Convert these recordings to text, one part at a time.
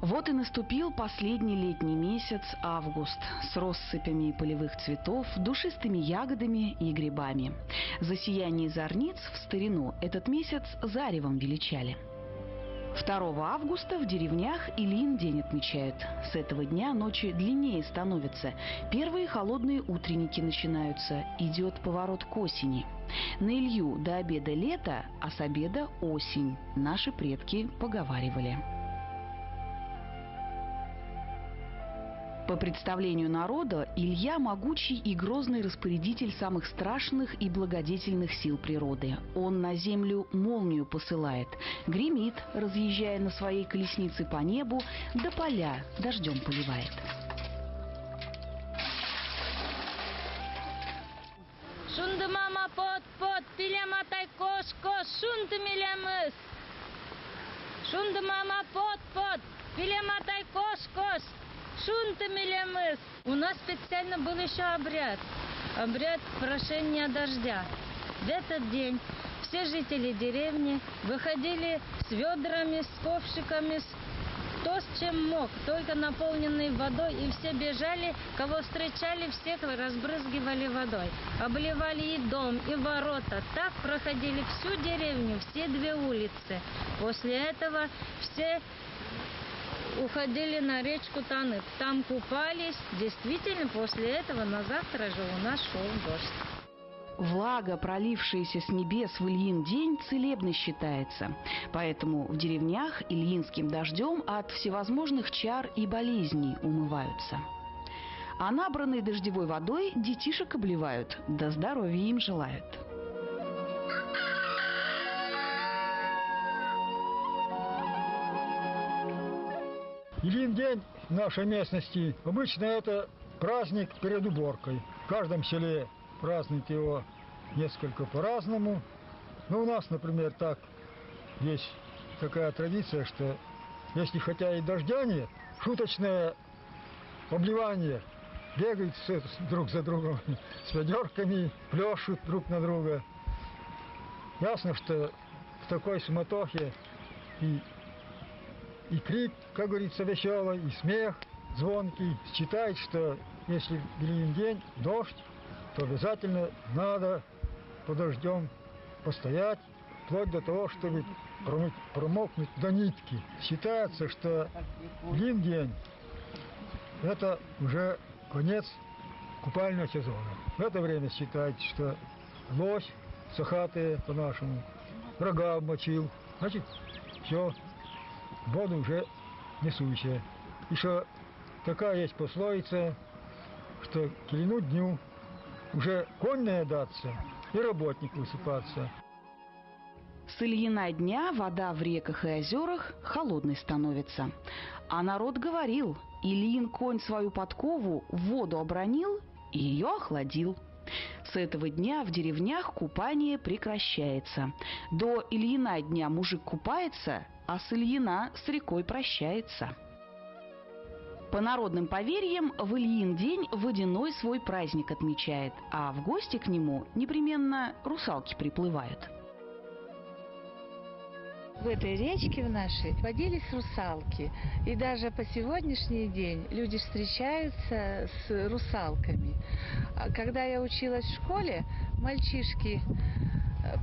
Вот и наступил последний летний месяц август с россыпями полевых цветов, душистыми ягодами и грибами. За сияние зорниц в старину этот месяц заревом величали. 2 августа в деревнях Ильин день отмечают. С этого дня ночи длиннее становятся. Первые холодные утренники начинаются. Идет поворот к осени. На Илью до обеда лето, а с обеда осень. Наши предки поговаривали. По представлению народа, Илья – могучий и грозный распорядитель самых страшных и благодетельных сил природы. Он на землю молнию посылает, гремит, разъезжая на своей колеснице по небу, до поля дождем поливает. Шунды мама под, пиляматай кош, шунды милямыс. Шунды мама под, пиляматай кош. Шунтамилямыс. У нас специально был еще обряд прошения дождя. В этот день все жители деревни выходили с ведрами, с ковшиками, кто с чем мог, только наполненный водой, и все бежали, кого встречали, всех разбрызгивали водой. Обливали и дом, и ворота. Так проходили всю деревню, все 2 улицы. После этого все уходили на речку Танык. Там купались. Действительно, после этого на завтра же у нас шел дождь. Влага, пролившаяся с небес в Ильин день, целебной считается. Поэтому в деревнях ильинским дождем от всевозможных чар и болезней умываются. А набранной дождевой водой детишек обливают, да здоровья им желают. Ильин день в нашей местности обычно это праздник перед уборкой. В каждом селе празднуют его несколько по-разному. Но у нас, например, так есть такая традиция, что если хотя и дождя нет, шуточное обливание, бегают все друг за другом с ведерками, плещут друг на друга. Ясно, что в такой суматохе и крик, как говорится, веселый, и смех звонкий. Считает, что если в Ильин день дождь, то обязательно надо под дождем постоять, вплоть до того, чтобы промокнуть до нитки. Считается, что Ильин день – это уже конец купального сезона. В это время считается, что лось сахатые по-нашему, рога обмочил, значит, все, воду уже несущая. И что такая есть пословица, что к Ильину дню уже конь наедаться и работник высыпаться. С Ильина дня вода в реках и озерах холодной становится. А народ говорил, Ильин конь свою подкову в воду обронил и ее охладил. С этого дня в деревнях купание прекращается. До Ильина дня мужик купается, а с Ильина с рекой прощается. По народным поверьям, в Ильин день водяной свой праздник отмечает, а в гости к нему непременно русалки приплывают. В этой речке в нашей водились русалки. И даже по сегодняшний день люди встречаются с русалками. Когда я училась в школе, мальчишки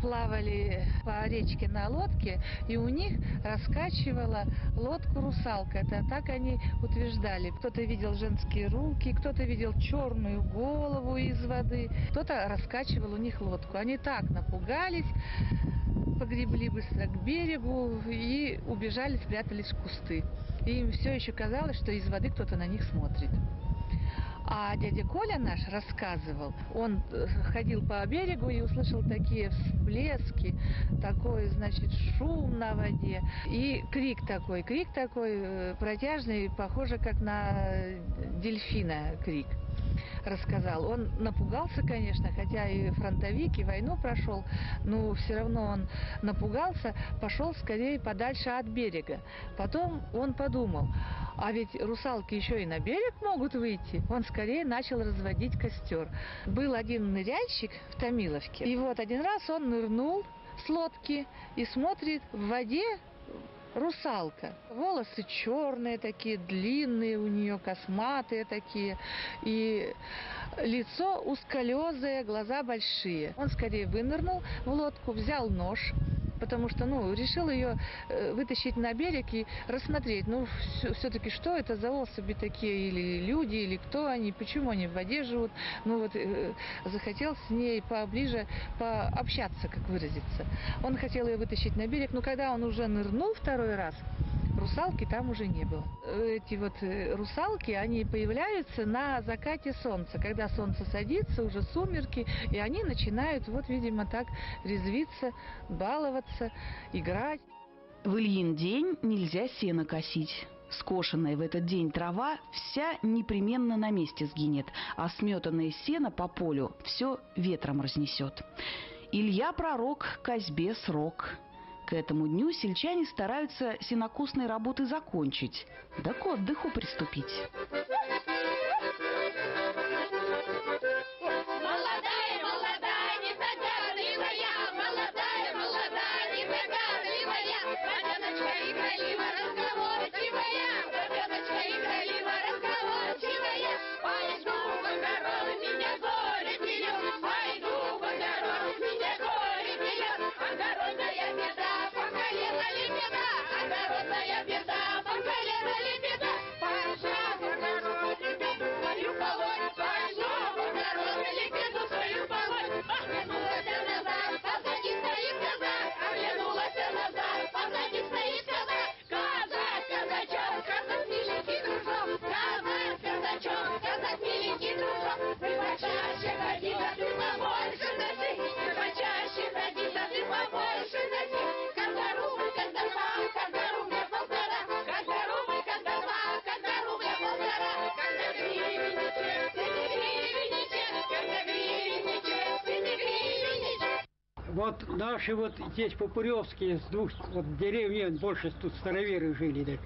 плавали по речке на лодке, и у них раскачивала лодку русалка. Это так они утверждали. Кто-то видел женские руки, кто-то видел черную голову из воды, кто-то раскачивал у них лодку. Они так напугались, погребли быстро к берегу и убежали, спрятались в кусты. И им все еще казалось, что из воды кто-то на них смотрит. А дядя Коля наш рассказывал, он ходил по берегу и услышал такие всплески, такой, значит, шум на воде и крик такой протяжный, похоже, как на дельфина крик. Рассказал. Он напугался, конечно, хотя и фронтовик, и войну прошел, но все равно он напугался, пошел скорее подальше от берега. Потом он подумал, а ведь русалки еще и на берег могут выйти. Он скорее начал разводить костер. Был один ныряльщик в Томиловке, и вот один раз он нырнул с лодки и смотрит, в воде русалка. Волосы черные такие, длинные у нее, косматые такие. И лицо узколезое, глаза большие. Он скорее вынырнул в лодку, взял нож, потому что, решил ее вытащить на берег и рассмотреть. Все-таки, что это за особи такие, или люди, или кто они, почему они в воде живут. Захотел с ней поближе пообщаться, как выразиться. Он хотел ее вытащить на берег, но когда он уже нырнул второй раз, русалки там уже не было. Эти русалки, они появляются на закате солнца. Когда солнце садится, уже сумерки, и они начинают, видимо, так резвиться, баловаться, играть. В Ильин день нельзя сено косить. Скошенная в этот день трава вся непременно на месте сгинет, а сметанное сено по полю все ветром разнесет. Илья пророк, косьбе срок. К этому дню сельчане стараются сенокосные работы закончить, да к отдыху приступить. Вот наши здесь попуревские, с двух деревень, больше тут староверы жили, так.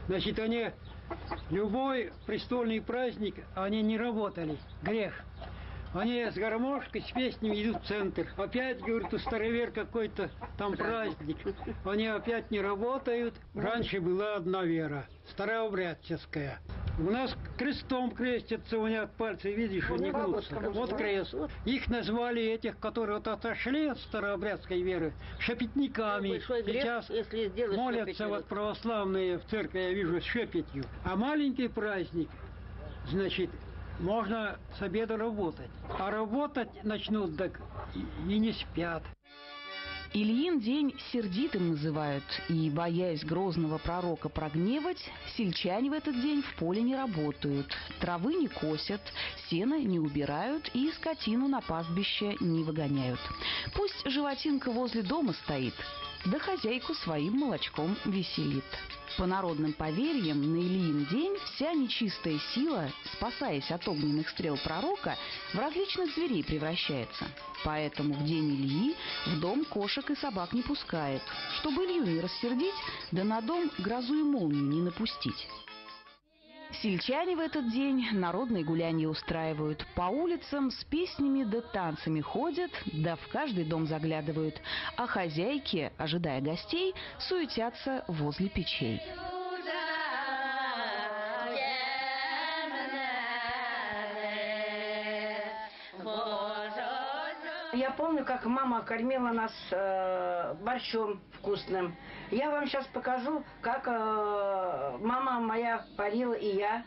Значит, они любой престольный праздник, они не работали, грех. Они с гармошкой, с песнями идут в центр. Опять, говорит, у старовер какой-то там праздник. Они опять не работают. Раньше была одна вера, старообрядческая. У нас крестом крестятся, у них пальцы, видишь, не гнутся. Вот крест. Их назвали, этих, которые отошли от старообрядской веры, шепетниками. Сейчас молятся православные в церкви, я вижу, с шепетью. А маленький праздник, значит, можно с обеда работать. А работать начнут, так и не спят. Ильин день сердитым называют, и, боясь грозного пророка прогневать, сельчане в этот день в поле не работают, травы не косят, сено не убирают и скотину на пастбище не выгоняют. Пусть животинка возле дома стоит, да хозяйку своим молочком веселит. По народным поверьям, на Ильин день вся нечистая сила, спасаясь от огненных стрел пророка, в различных зверей превращается. Поэтому в день Ильи в дом кошек и собак не пускает, чтобы Илью не рассердить, да на дом грозу и молнию не напустить. Сельчане в этот день народные гулянья устраивают. По улицам с песнями да танцами ходят, да в каждый дом заглядывают. А хозяйки, ожидая гостей, суетятся возле печей. Я помню, как мама кормила нас борщом вкусным. Я вам сейчас покажу, как мама моя варила, и я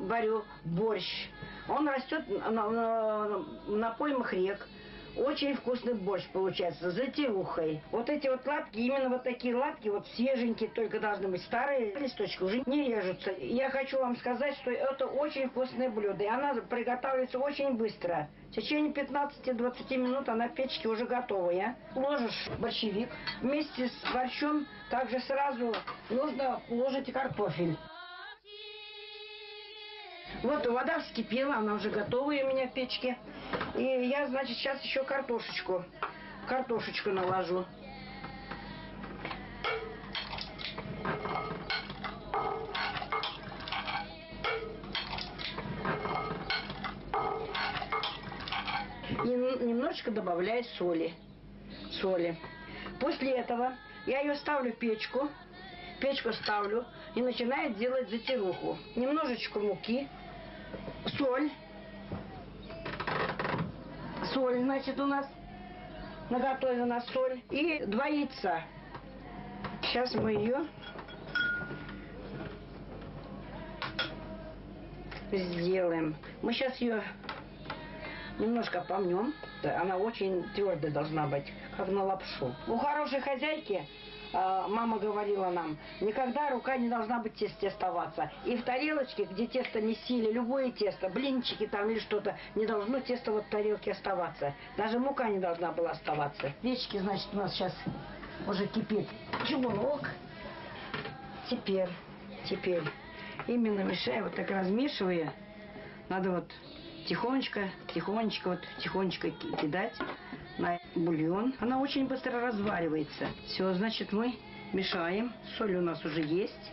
варю борщ. Он растет на поймах рек. Очень вкусный борщ получается, с затирухой. Вот эти вот лапки, именно вот такие лапки, вот свеженькие, только должны быть старые, листочки уже не режутся. Я хочу вам сказать, что это очень вкусное блюдо, и она приготавливается очень быстро. В течение 15-20 минут она в печке уже готовая. Ложишь борщевик, вместе с борщом также сразу нужно ложить картофель. Вот вода вскипела, она уже готовая у меня в печке. И я, значит, сейчас еще картошечку наложу. И немножечко добавляю соли. После этого я ее ставлю в печку. Печку ставлю и начинаю делать затируху. Немножечко муки. Соль, значит, у нас наготове у нас соль. И 2 яйца. Сейчас мы ее сделаем. Мы сейчас ее немножко помнем. Она очень твердая должна быть, как на лапшу. У хорошей хозяйки, мама говорила нам, никогда рука не должна быть в тесте оставаться. И в тарелочке, где тесто месили, любое тесто, блинчики там или что-то, не должно тесто вот в тарелке оставаться. Даже мука не должна была оставаться. Печки, значит, у нас сейчас уже кипит чугунок. Теперь именно мешая, вот так размешивая, надо вот тихонечко кидать на бульон. Она очень быстро разваривается. Все, значит, мы мешаем. Соль у нас уже есть.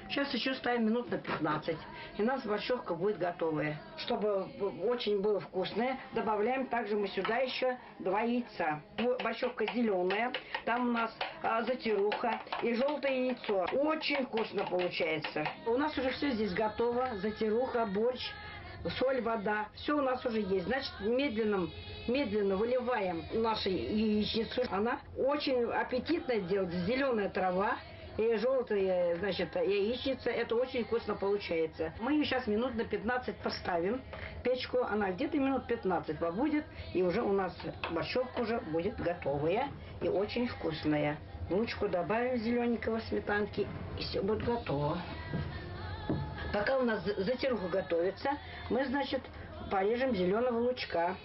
Сейчас еще ставим минут на 15. И у нас борщевка будет готовая. Чтобы очень было вкусное, добавляем также мы сюда еще 2 яйца. Борщевка зеленая. Там у нас затируха и желтое яйцо. Очень вкусно получается. У нас уже все здесь готово. Затируха, борщ, соль, вода. Все у нас уже есть. Значит, медленно выливаем нашу яичницу. Она очень аппетитная делается. Зеленая трава и желтая, значит, яичница. Это очень вкусно получается. Мы ее сейчас минут на 15 поставим. Печку, она где-то минут 15 побудет. И уже у нас борщевка уже будет готовая и очень вкусная. Лучку добавим зелененького сметанки. И все будет готово. Пока у нас затируха готовится, мы, значит, порежем зеленого лучка.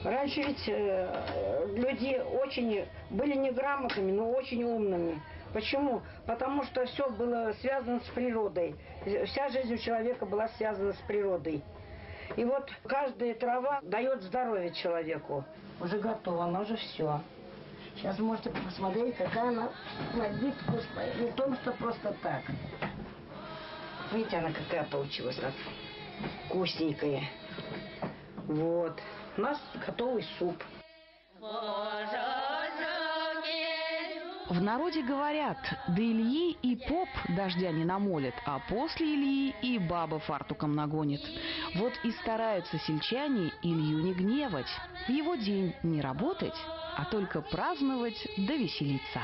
Раньше ведь люди очень были неграмотными, но очень умными. Почему? Потому что все было связано с природой. Вся жизнь у человека была связана с природой. И вот каждая трава дает здоровье человеку. Уже готово, она уже все. Сейчас можете посмотреть, какая она на вид вкусная. Не то, что просто так. Видите, она какая получилась, вкусненькая. Вот. У нас готовый суп. В народе говорят, до Ильи и поп дождя не намолит, а после Ильи и баба фартуком нагонит. Вот и стараются сельчане Илью не гневать, в его день не работать, а только праздновать да веселиться.